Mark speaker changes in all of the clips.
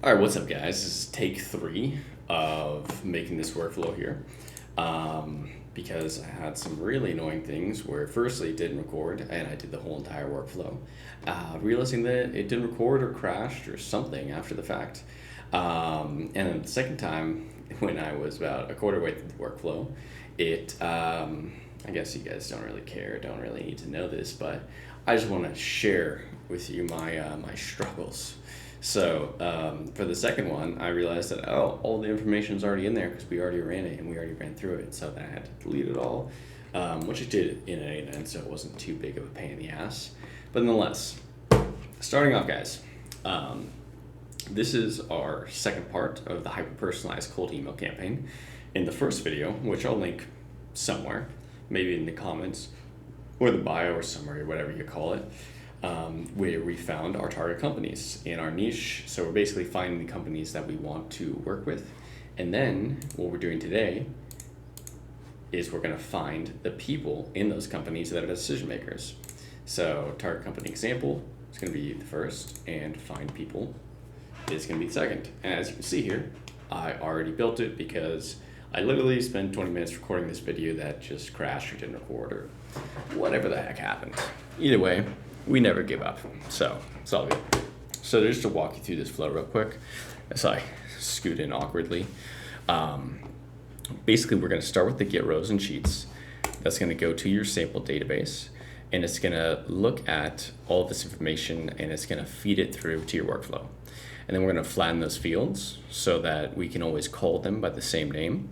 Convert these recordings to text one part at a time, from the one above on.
Speaker 1: All right, what's up, guys? This is take 3 of making this workflow here. Because I had some really annoying things where firstly it didn't record and I did the whole entire workflow. Realizing that it didn't record or crashed or something after the fact. And then the second time, when I was about a quarter way through the workflow, I guess you guys don't really care, don't really need to know this, but I just want to share with you my struggles. So for the second one, I realized that, all the information is already in there because we already ran it and we already ran through it. So then I had to delete it all, which I did in N8N, so it wasn't too big of a pain in the ass. But nonetheless, starting off, guys, this is our second part of the hyper-personalized cold email campaign. In the first video, which I'll link somewhere, maybe in the comments or the bio or summary, whatever you call it, where we found our target companies in our niche. So we're basically finding the companies that we want to work with. And then what we're doing today is we're going to find the people in those companies that are decision makers. So target company example is going to be the first, and find people is going to be the second. And as you can see here, I already built it because I literally spent 20 minutes recording this video that just crashed or didn't record or whatever the heck happened. Either way, we never give up, so it's all good. So just to walk you through this flow real quick, as I scoot in awkwardly, basically we're going to start with the get rows and sheets. That's going to go to your sample database, and it's going to look at all of this information and it's going to feed it through to your workflow. And then we're going to flatten those fields so that we can always call them by the same name.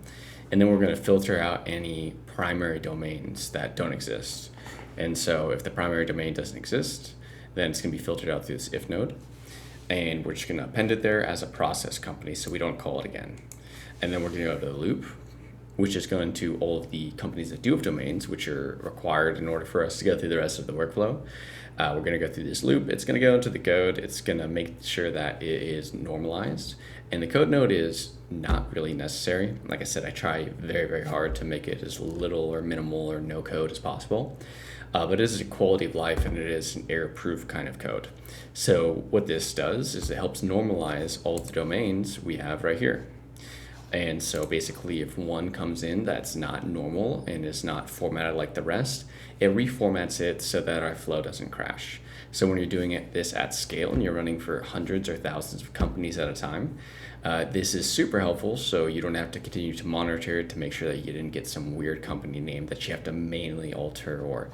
Speaker 1: And then we're going to filter out any primary domains that don't exist. And so if the primary domain doesn't exist, then it's going to be filtered out through this if node. And we're just going to append it there as a process company so we don't call it again. And then we're going to go to the loop, which is going to all of the companies that do have domains, which are required in order for us to go through the rest of the workflow. We're going to go through this loop. It's going to go into the code. It's going to make sure that it is normalized. And the code node is not really necessary. Like I said, I try very, very hard to make it as little or minimal or no code as possible. But it is a quality of life and it is an error-proof kind of code. So what this does is it helps normalize all of the domains we have right here. And so basically if one comes in that's not normal and is not formatted like the rest, it reformats it so that our flow doesn't crash. So when you're doing this at scale and you're running for hundreds or thousands of companies at a time, this is super helpful, so you don't have to continue to monitor it to make sure that you didn't get some weird company name that you have to manually alter or,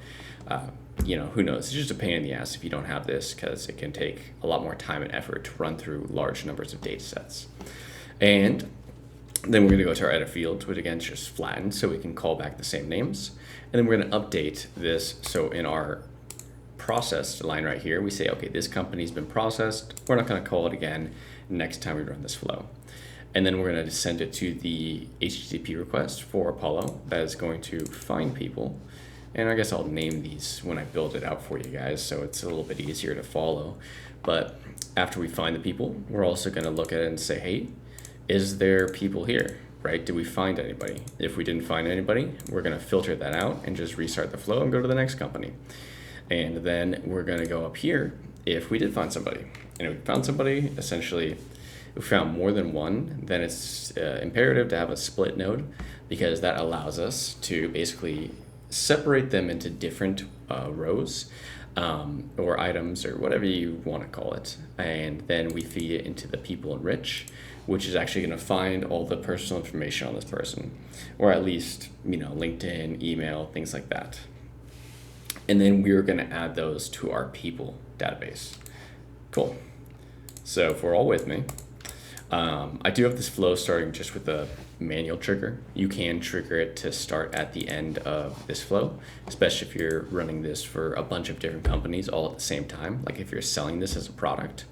Speaker 1: who knows. It's just a pain in the ass if you don't have this because it can take a lot more time and effort to run through large numbers of data sets. And then we're going to go to our edit fields, which again is just flattened so we can call back the same names. And then we're going to update this. So in our processed line right here, we say, okay, this company's been processed. We're not going to call it again next time we run this flow. And then we're going to send it to the HTTP request for Apollo that is going to find people. And I guess I'll name these when I build it out for you guys so it's a little bit easier to follow. But after we find the people, we're also going to look at it and say, hey, is there people here, right? Did we find anybody? If we didn't find anybody, we're going to filter that out and just restart the flow and go to the next company. And then we're going to go up here if we did find somebody. And if we found somebody, essentially, if we found more than one, then it's imperative to have a split node because that allows us to basically separate them into different rows or items or whatever you want to call it. And then we feed it into the people enrich, which is actually going to find all the personal information on this person, or at least, LinkedIn, email, things like that. And then we're going to add those to our people database. Cool. So if we're all with me, I do have this flow starting just with a manual trigger. You can trigger it to start at the end of this flow, especially if you're running this for a bunch of different companies all at the same time. Like if you're selling this as a product,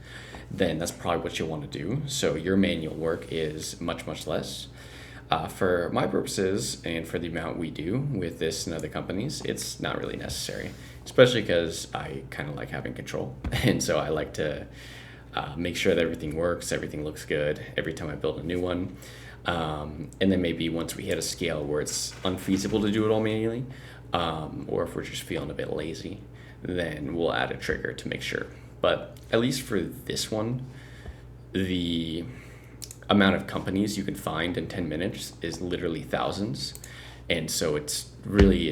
Speaker 1: then that's probably what you want to do. So your manual work is much, much less. For my purposes and for the amount we do with this and other companies, it's not really necessary, especially because I kind of like having control. And so I like to make sure that everything works, everything looks good every time I build a new one. And then maybe once we hit a scale where it's unfeasible to do it all manually, or if we're just feeling a bit lazy, then we'll add a trigger to make sure. But at least for this one, the amount of companies you can find in 10 minutes is literally thousands. And so it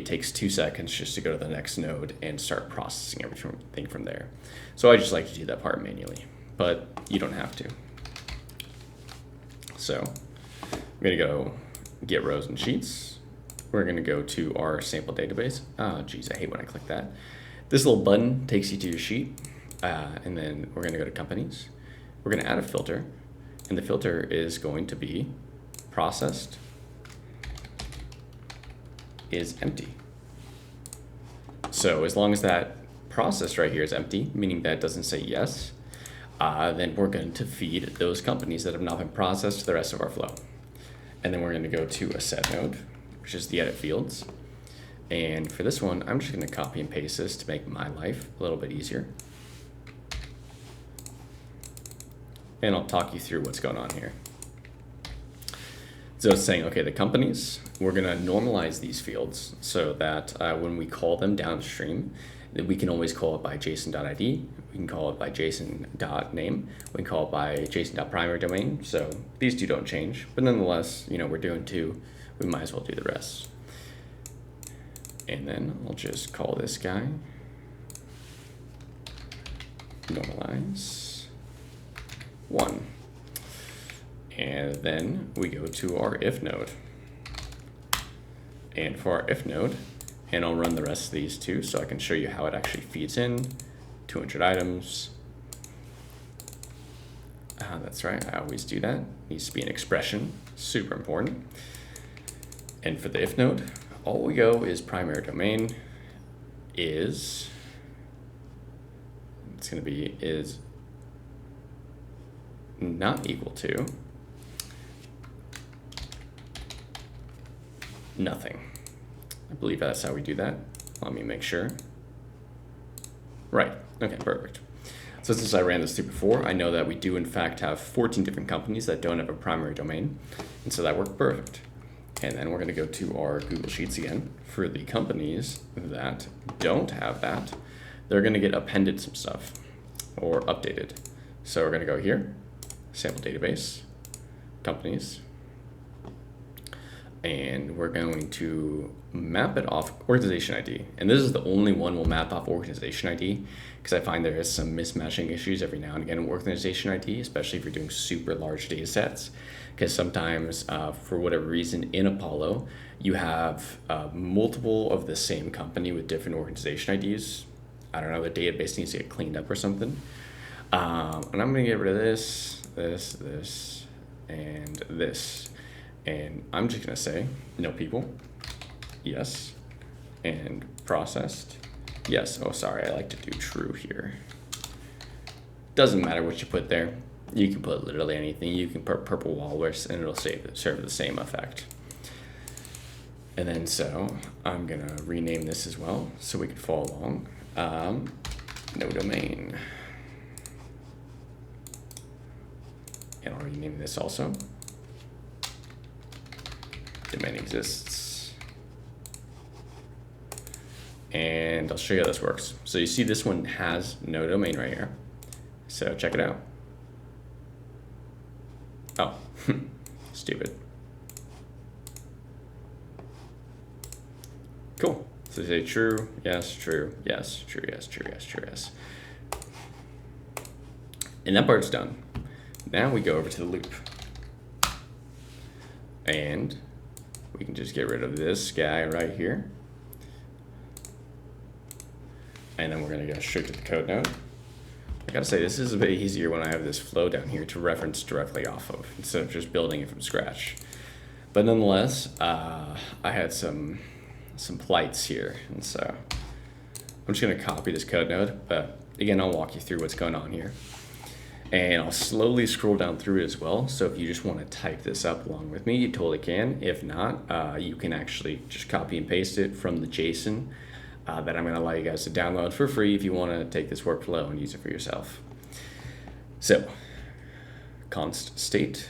Speaker 1: takes 2 seconds just to go to the next node and start processing everything from there. So I just like to do that part manually, but you don't have to. So I'm gonna go get rows and sheets. We're gonna go to our sample database. Oh geez, I hate when I click that. This little button takes you to your sheet, and then we're gonna go to companies. We're gonna add a filter, and the filter is going to be processed is empty. So as long as that process right here is empty, meaning that it doesn't say yes, then we're going to feed those companies that have not been processed to the rest of our flow. And then we're going to go to a set node, which is the edit fields. And for this one, I'm just going to copy and paste this to make my life a little bit easier. And I'll talk you through what's going on here. So it's saying, okay, the companies, we're going to normalize these fields so that when we call them downstream, that we can always call it by JSON.id, we can call it by JSON.name, we can call it by JSON.primary domain. So these two don't change, but nonetheless, we're doing two, we might as well do the rest. And then I'll just call this guy normalize 1. And then we go to our if node. And for our if node, and I'll run the rest of these too so I can show you how it actually feeds in. 200 items. That's right, I always do that. Needs to be an expression, super important. And for the if node, all we go is primary domain is, it's going to be is not equal to nothing. I believe that's how we do that. Let me make sure. Right, okay, perfect. So since I ran this through before, I know that we do in fact have 14 different companies that don't have a primary domain. And so that worked perfect. And then we're gonna go to our Google Sheets again. For the companies that don't have that, they're gonna get appended some stuff or updated. So we're gonna go here, sample database, companies, and we're going to map it off organization ID. And this is the only one we'll map off organization ID because I find there is some mismatching issues every now and again with organization ID, especially if you're doing super large data sets. Because sometimes, for whatever reason, in Apollo, you have multiple of the same company with different organization IDs. I don't know, the database needs to get cleaned up or something. And I'm gonna get rid of this, and this. And I'm just gonna say, no people, yes, and processed, yes. Oh, sorry, I like to do true here. Doesn't matter what you put there. You can put literally anything. You can put purple walrus and it'll serve the same effect. And then so I'm gonna rename this as well so we can follow along. No domain. And I'll rename this also. Domain exists. And I'll show you how this works. So you see this one has no domain right here. So check it out. Oh, stupid. Cool. So say true, yes, true, yes, true, yes, true, yes, true, yes. And that part's done. Now we go over to the loop. And we can just get rid of this guy right here. And then we're gonna go straight to the code node. I gotta say, this is a bit easier when I have this flow down here to reference directly off of, instead of just building it from scratch. But nonetheless, I had some plights here, and so I'm just gonna copy this code node, but again, I'll walk you through what's going on here. And I'll slowly scroll down through it as well. So if you just want to type this up along with me, you totally can. If not, you can actually just copy and paste it from the JSON that I'm going to allow you guys to download for free if you want to take this workflow and use it for yourself. So const state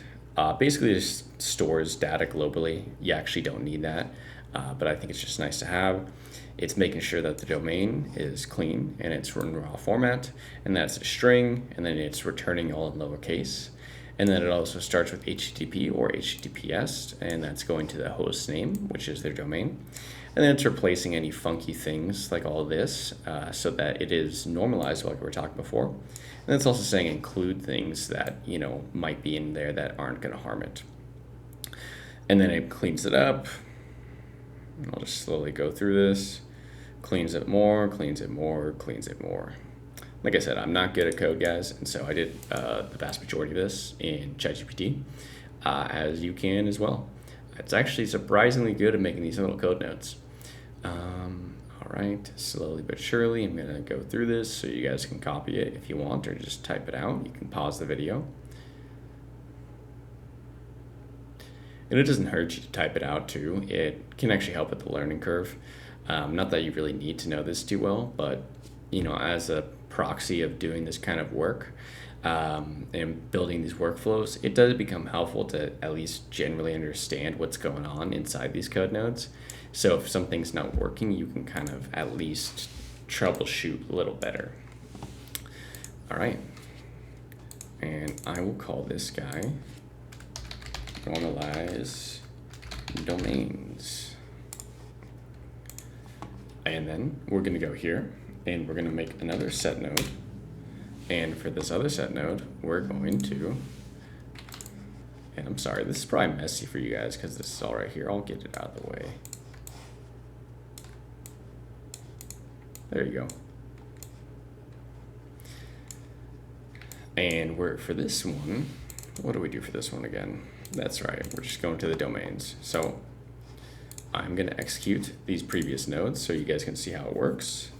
Speaker 1: basically just stores data globally. You actually don't need that, but I think it's just nice to have. It's making sure that the domain is clean and it's in raw format, and that's a string, and then it's returning all in lowercase. And then it also starts with HTTP or HTTPS, and that's going to the host name, which is their domain. And then it's replacing any funky things like all of this so that it is normalized like we were talking before. And it's also saying include things that, you know, might be in there that aren't going to harm it. And then it cleans it up. I'll just slowly go through this. Cleans it more, cleans it more, cleans it more. Like I said, I'm not good at code, guys, and so I did the vast majority of this in ChatGPT, as you can as well. It's actually surprisingly good at making these little code notes. All right, slowly but surely, I'm gonna go through this so you guys can copy it if you want, or just type it out. You can pause the video. And it doesn't hurt you to type it out too. It can actually help with the learning curve. Not that you really need to know this too well, but you know, as a proxy of doing this kind of work and building these workflows, it does become helpful to at least generally understand what's going on inside these code nodes. So if something's not working, you can kind of at least troubleshoot a little better. All right, and I will call this guy normalize domains. And then we're going to go here and we're going to make another set node. And for this other set node, we're going to, and I'm sorry, this is probably messy for you guys because this is all right here. I'll get it out of the way. There you go. And we're, for this one, what do we do for this one again? That's right, we're just going to the domains. So I'm going to execute these previous nodes so you guys can see how it works.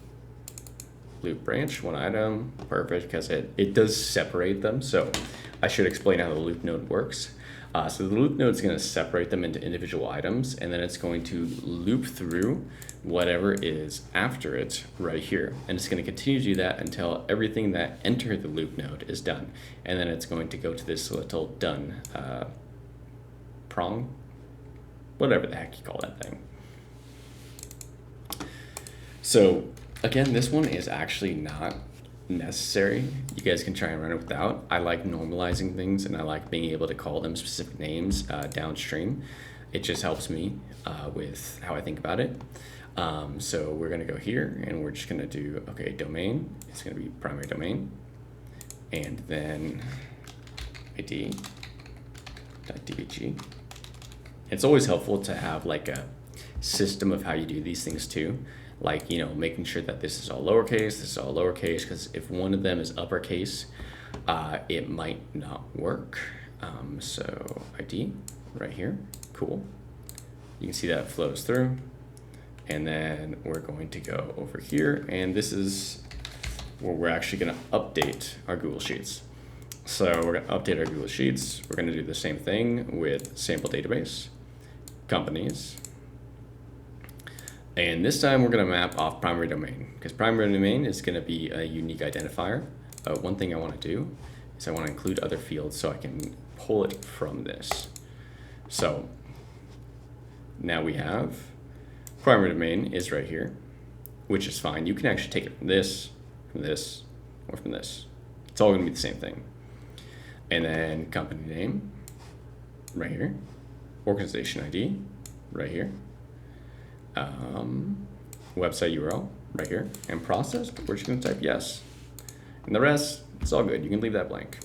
Speaker 1: Loop branch, one item, perfect, because it does separate them. So I should explain how the loop node works. So the loop node is going to separate them into individual items, and then it's going to loop through whatever is after it right here. And it's going to continue to do that until everything that entered the loop node is done. And then it's going to go to this little done prong, whatever the heck you call that thing. So again, this one is actually not necessary. You guys can try and run it without. I like normalizing things and I like being able to call them specific names downstream. It just helps me with how I think about it. So we're going to go here and we're just going to do, okay, domain. It's going to be primary domain. And then id.dbg. It's always helpful to have like a system of how you do these things too. Like, you know, making sure that this is all lowercase, this is all lowercase, because if one of them is uppercase, it might not work. So ID right here, cool. You can see that flows through. And then we're going to go over here, and this is where we're actually going to update our Google Sheets. So we're going to update our Google Sheets. We're going to do the same thing with sample database, companies. And this time we're going to map off primary domain, because primary domain is going to be a unique identifier. One thing I want to do is I want to include other fields so I can pull it from this. So now we have primary domain is right here, which is fine. You can actually take it from this, or from this. It's all going to be the same thing. And then company name right here, organization ID right here. Website URL right here, and process, we're just going to type yes. And the rest, it's all good. You can leave that blank.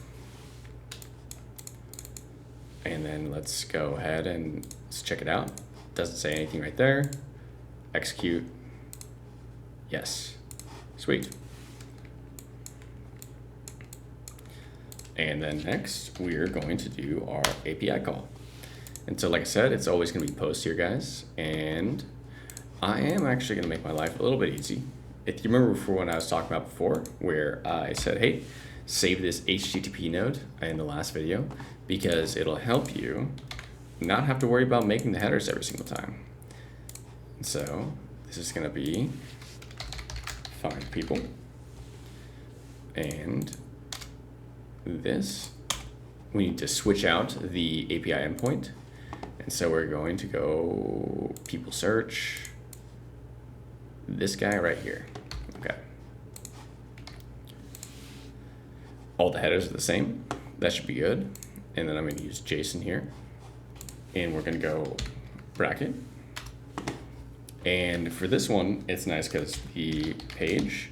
Speaker 1: And then let's go ahead and let's check it out. Doesn't say anything right there. Execute. Yes. Sweet. And then next, we're going to do our API call. And so like I said, it's always going to be post here, guys. And I am actually going to make my life a little bit easy. If you remember before when I was talking about before, where I said, hey, save this HTTP node in the last video, because it'll help you not have to worry about making the headers every single time. So this is going to be find people. And this, we need to switch out the API endpoint. And so we're going to go people search. This guy right here. Okay. All the headers are the same. That should be good. and then I'm going to use JSON here, and we're going to go bracket. And for this one, it's nice because the page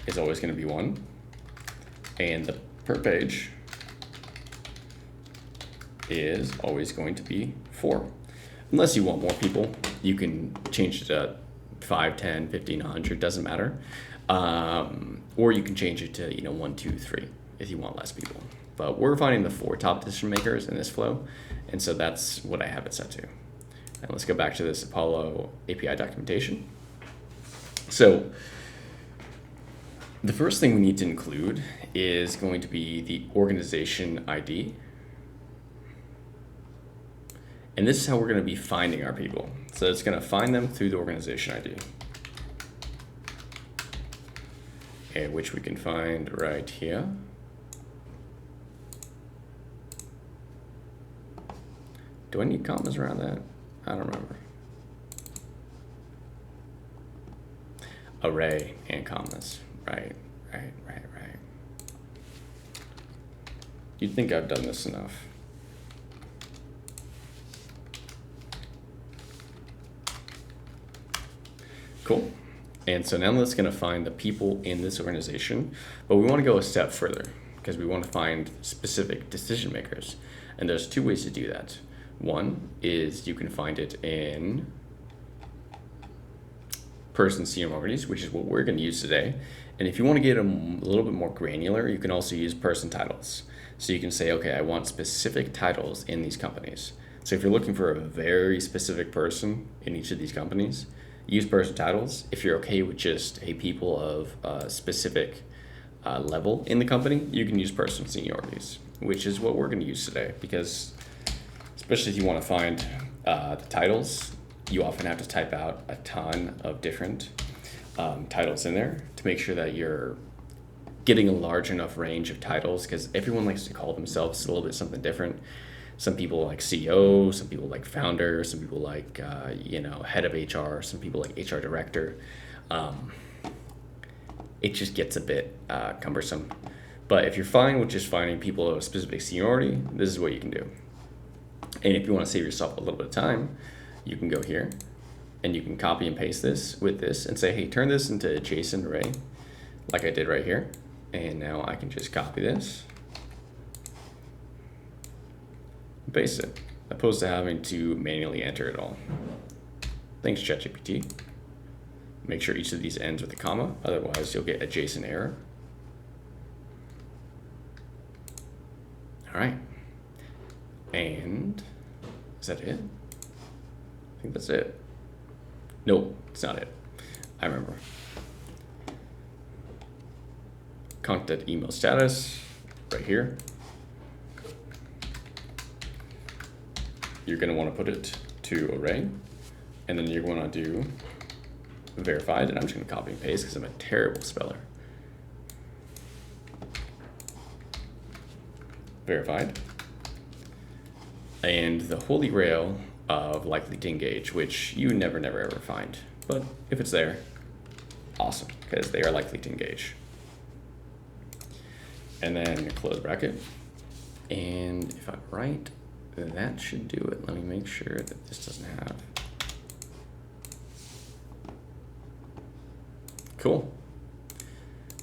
Speaker 1: is always going to be 1, and the per page is always going to be 4. Unless you want more people, you can change it to 5, 10, 15, 100, doesn't matter. Or you can change it to 1, 2, 3 if you want less people. But we're finding the 4 top decision makers in this flow, and so that's what I have it set to. And let's go back to this Apollo API documentation. So the first thing we need to include is going to be the organization ID. And this is how we're going to be finding our people. So it's going to find them through the organization ID, and which we can find right here. Do I need commas around that? I don't remember. Array and commas. Right. You'd think I've done this enough. Cool. And so now that's going to find the people in this organization, but we want to go a step further because we want to find specific decision makers. And there's 2 ways to do that. One is you can find it in person seniorities, which is what we're going to use today. And if you want to get a little bit more granular, you can also use person titles. So you can say, okay, I want specific titles in these companies. So if you're looking for a very specific person in each of these companies, use person titles. If you're okay with just people of a specific level in the company, you can use person seniorities, which is what we're going to use today, because especially if you want to find the titles, you often have to type out a ton of different titles in there to make sure that you're getting a large enough range of titles, because everyone likes to call themselves a little bit something different. Some people like CEO, some people like founder, some people like head of HR, some people like HR director. It just gets a bit cumbersome. But if you're fine with just finding people of a specific seniority, this is what you can do. And if you want to save yourself a little bit of time, you can go here and you can copy and paste this with this and say, hey, turn this into a JSON array like I did right here. And now I can just copy this, paste it, opposed to having to manually enter it all. Thanks, ChatGPT. Make sure each of these ends with a comma, otherwise you'll get a JSON error. All right. And is that it? I think that's it. Nope, it's not it. I remember. Contact email status right here. You're going to want to put it to array, and then you're going to do verified, and I'm just going to copy and paste because I'm a terrible speller. Verified. And the holy grail of likely to engage, which you never ever find, but if it's there, awesome, because they are likely to engage. And then close bracket, and if I'm right, that should do it. Let me make sure that this doesn't have. Cool.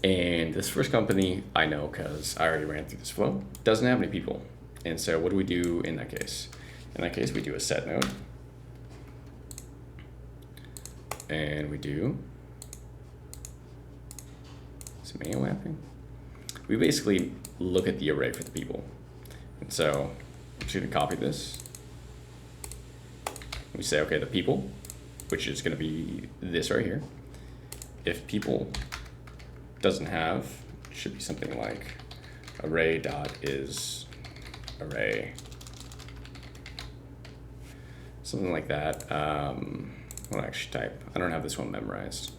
Speaker 1: And this first company, I know because I already ran through this flow, doesn't have any people. And so what do we do in that case? In that case, we do a set node. And we do some manual mapping. We basically look at the array for the people. And so I'm just going to copy this. We say, okay, the people, which is going to be this right here. If people doesn't have, it should be something like array dot is array, something like that. I'll actually type. I don't have this one memorized,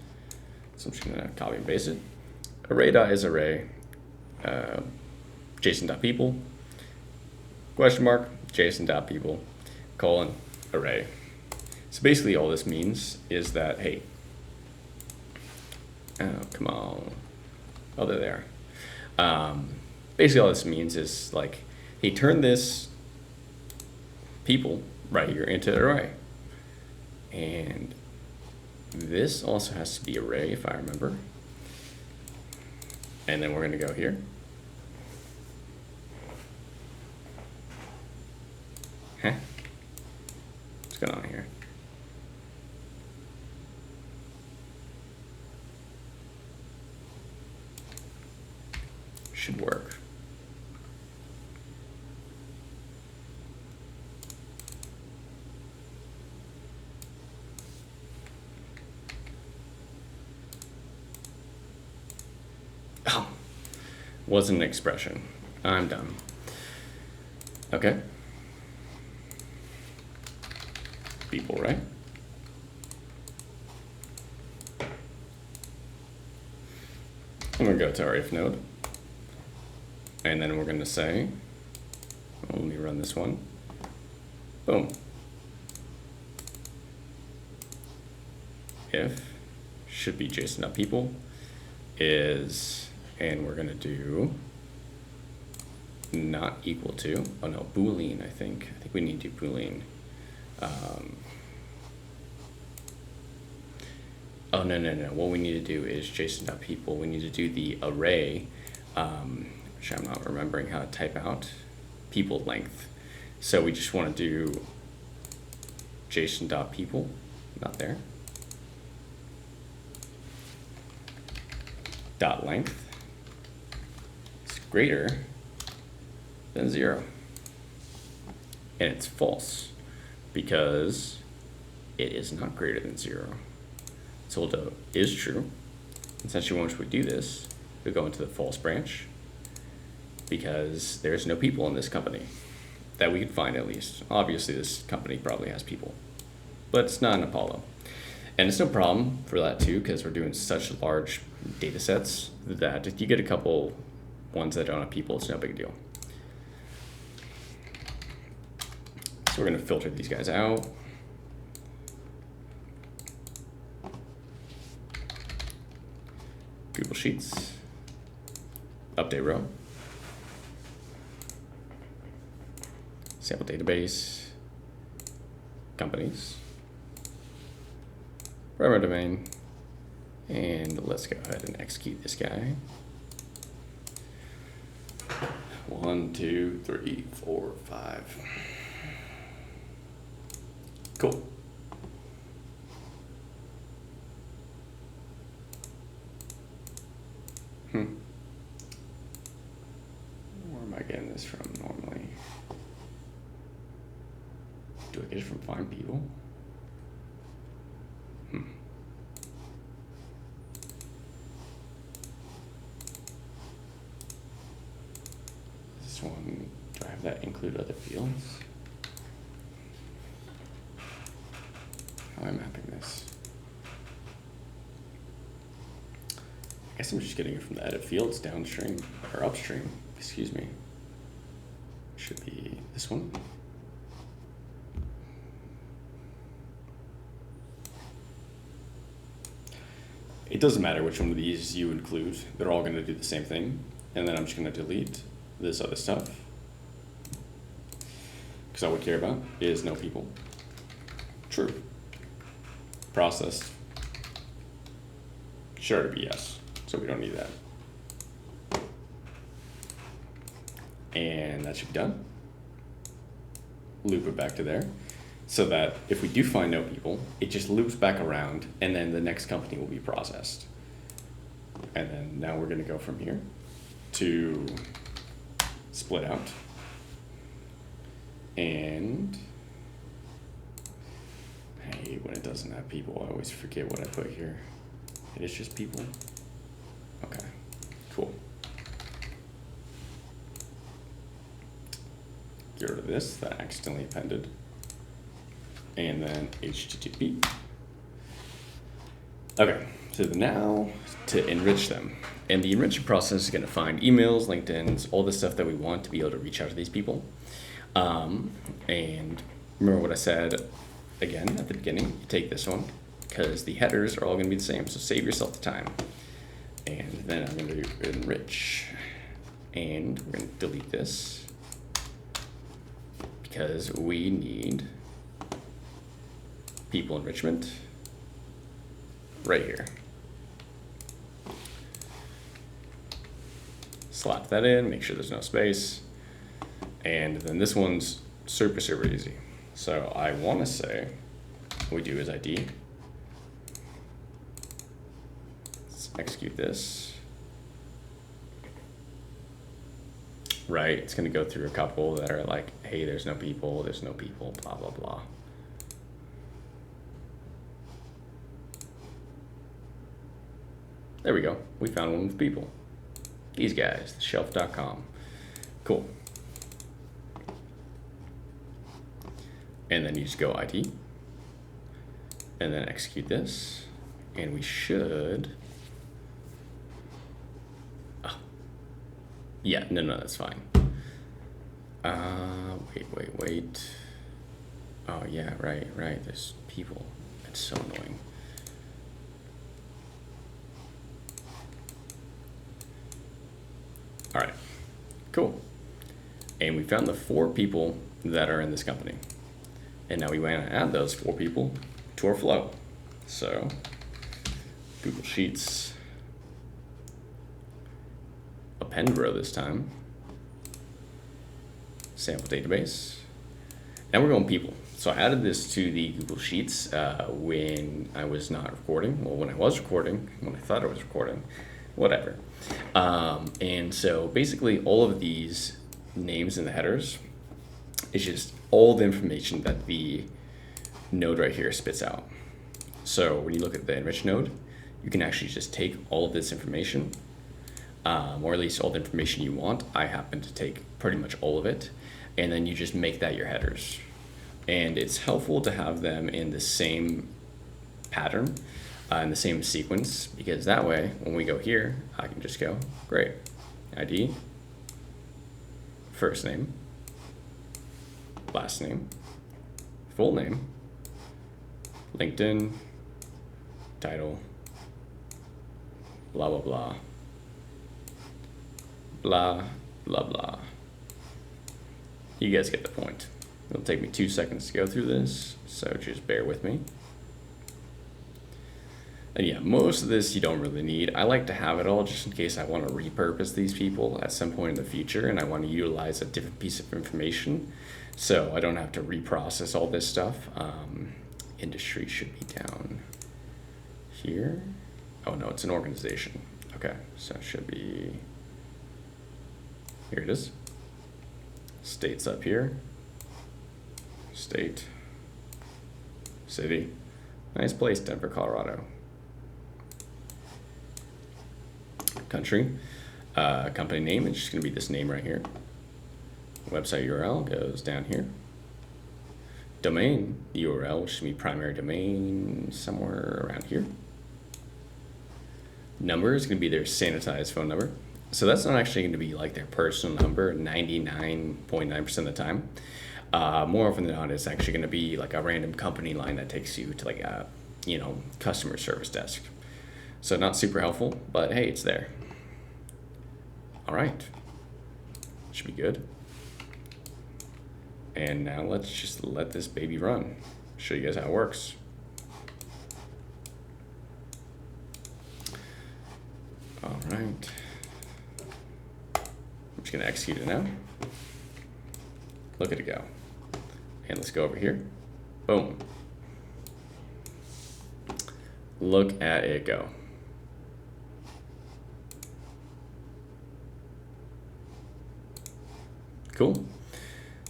Speaker 1: so I'm just going to copy and paste it. Array dot is array, JSON dot people, question mark, JSON dot people, colon, array. So basically all this means is that, hey, oh, come on. Oh, they're there. Basically all this means is like, hey, turn this people right here into array. And this also has to be array, if I remember. And then we're going to go here. Huh? What's going on here? Should work. Oh, wasn't an expression. I'm done. Okay. People, right? I'm going to go to our if node. And then we're going to say, let me run this one. Boom. If should be JSON.people is, and we're going to do not equal to, oh no, Boolean, I think we need to do Boolean. Oh, no. What we need to do is JSON.people. We need to do the array, which I'm not remembering how to type out, people length. So we just want to do JSON.people, not there. Dot length is greater than 0. And it's false because it is not greater than 0. So although is true, essentially once we do this, we go into the false branch because there's no people in this company that we could find at least. Obviously this company probably has people, but it's not an Apollo. And it's no problem for that too, because we're doing such large data sets that if you get a couple ones that don't have people, it's no big deal. So we're going to filter these guys out. Google Sheets, update row, sample database, companies, primary domain, and let's go ahead and execute this guy. 1, 2, 3, 4, 5. Cool. Where am I getting this from normally? Do I get it from find people? This one, do I have that include other fields? How am I mapping this? I guess I'm just getting it from the edit fields downstream, or upstream, excuse me. Should be this one. It doesn't matter which one of these you include, they're all gonna do the same thing. And then I'm just gonna delete this other stuff. Because all we care about is no people. True. Processed. Sure to be yes. So we don't need that. And that should be done. Loop it back to there. So that if we do find no people, it just loops back around and then the next company will be processed. And then now we're gonna go from here to split out. And hey, when it doesn't have people, I always forget what I put here. It is just people. Okay, cool. Get rid of this that I accidentally appended. And then HTTP. Okay, so now to enrich them. And the enriching process is going to find emails, LinkedIn's, all the stuff that we want to be able to reach out to these people. And remember what I said again at the beginning, you take this one because the headers are all going to be the same. So save yourself the time. And then I'm going to do enrich. And we're going to delete this. because we need people enrichment right here. Slap that in, make sure there's no space. And then this one's super easy. So I want to say what we do is ID. Let's execute this. Right, it's going to go through a couple that are like, hey, there's no people, blah, blah, blah. There we go. We found one with people. These guys, shelf.com. Cool. And then you just go ID. And then execute this. And we should... Oh. Yeah, no, that's fine. Wait. Oh, yeah, right. There's people. It's so annoying. All right, cool. And we found the 4 people that are in this company. And now we want to add those 4 people to our flow. So Google Sheets, append row this time, sample database. Now we're going people. So I added this to the Google Sheets when I was not recording. Well, when I was recording, when I thought I was recording, whatever. And so basically all of these names in the headers is just all the information that the node right here spits out. So when you look at the enrich node, you can actually just take all of this information, or at least all the information you want. I happen to take pretty much all of it, and then you just make that your headers. And it's helpful to have them in the same pattern, in the same sequence, because that way, when we go here, I can just go, great, ID, first name, last name, full name, LinkedIn, title, blah, blah, blah, blah, blah, blah. You guys get the point. It'll take me 2 seconds to go through this, so just bear with me. And yeah, most of this you don't really need. I like to have it all just in case I want to repurpose these people at some point in the future and I want to utilize a different piece of information, so I don't have to reprocess all this stuff. Industry should be down here. Oh no, it's an organization. Okay, so it should be, here it is. States up here. State. City. Nice place, Denver, Colorado. Country. Company name, it's just going to be this name right here. Website URL goes down here. Domain URL, which should be primary domain, somewhere around here. Number is going to be their sanitized phone number. So that's not actually going to be like their personal number 99.9% of the time. More often than not, it's actually going to be like a random company line that takes you to like a, customer service desk. So not super helpful, but hey, it's there. All right, should be good. And now let's just let this baby run. Show you guys how it works. All right. I'm just gonna execute it now. Look at it go. And let's go over here. Boom. Look at it go. Cool.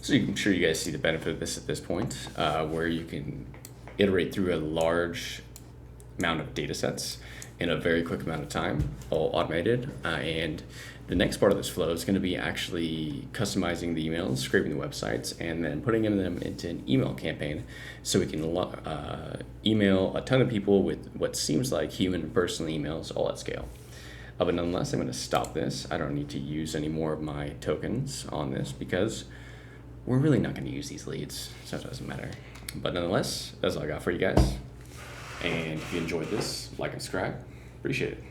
Speaker 1: So I'm sure you guys see the benefit of this at this point, where you can iterate through a large amount of data sets in a very quick amount of time, all automated. And the next part of this flow is going to be actually customizing the emails, scraping the websites, and then putting them into an email campaign so we can email a ton of people with what seems like human personal emails all at scale. But nonetheless, I'm going to stop this. I don't need to use any more of my tokens on this because we're really not going to use these leads, so it doesn't matter. But nonetheless, that's all I got for you guys. And if you enjoyed this, like and subscribe. Appreciate it.